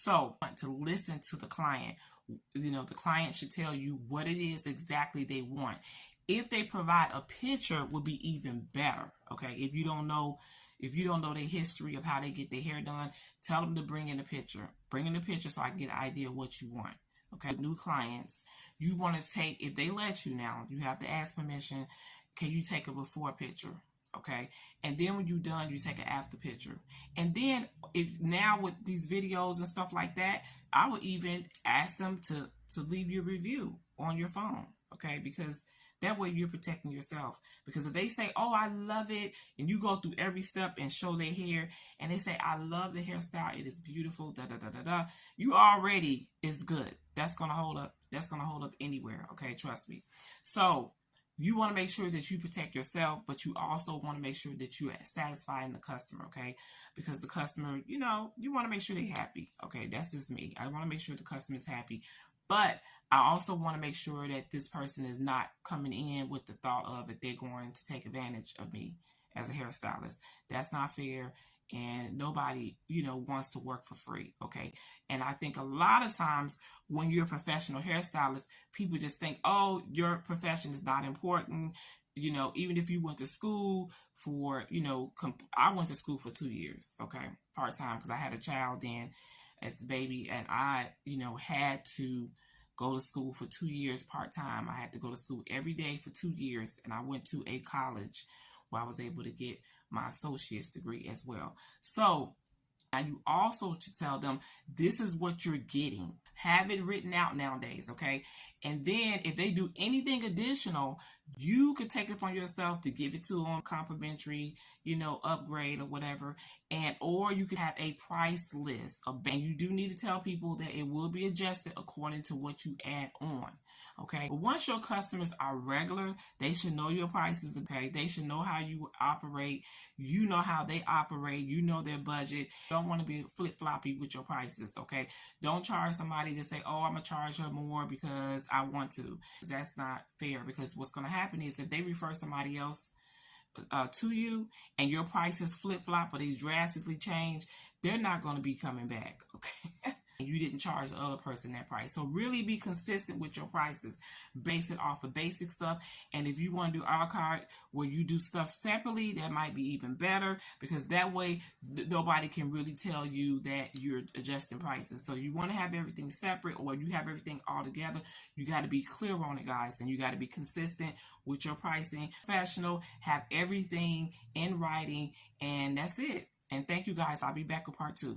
So want to listen to the client. You know, the client should tell you what it is exactly they want. If they provide a picture, would be even better. Okay, if you don't know the history of how they get their hair done, tell them to bring in a picture. Bring in a picture so I can get an idea of what you want. Okay, new clients, you want to take, if they let you now, you have to ask permission. Can you take a before picture? Okay, and then when you're done, you take an after picture. And then if now with these videos and stuff like that, I would even ask them to leave you a review on your phone. Okay, because that way you're protecting yourself. Because if they say, oh, I love it, and you go through every step and show their hair, and they say, I love the hairstyle, it is beautiful, da da da da da, you already is good. That's gonna hold up. That's gonna hold up anywhere. Okay, trust me. So you want to make sure that you protect yourself, but you also want to make sure that you're satisfying the customer, okay? Because the customer, you know, you want to make sure they're happy, okay? That's just me. I want to make sure the customer is happy. But I also want to make sure that this person is not coming in with the thought of that they're going to take advantage of me as a hairstylist. That's not fair. And nobody, you know, wants to work for free, okay? And I think a lot of times when you're a professional hairstylist, people just think, oh, your profession is not important. You know, even if you went to school for, you know, I went to school for 2 years, okay, part-time, because I had a child then as a baby, and I, you know, had to go to school for 2 years part-time. I had to go to school every day for 2 years, and I went to a college where I was able to get my associate's degree as well. So now you also to tell them this is what you're getting. Have it written out nowadays, okay? And then if they do anything additional, you could take it upon yourself to give it to them complimentary, you know, upgrade or whatever. And or you could have a price list. And you do need to tell people that it will be adjusted according to what you add on. Okay. But once your customers are regular, they should know your prices. Okay. They should know how you operate. You know how they operate. You know their budget. You don't want to be flip floppy with your prices. Okay. Don't charge somebody to say, oh, I'm going to charge her more because I want to. That's not fair, because what's going to happen is if they refer somebody else to you and your prices flip flop or they drastically change, they're not going to be coming back. Okay. You didn't charge the other person that price. So really be consistent with your prices. Base it off of basic stuff. And if you want to do a la carte where you do stuff separately, that might be even better, because that way nobody can really tell you that you're adjusting prices. So you want to have everything separate, or you have everything all together. You got to be clear on it, guys, and you got to be consistent with your pricing. Professional, have everything in writing, and that's it. And thank you, guys. I'll be back with part 2.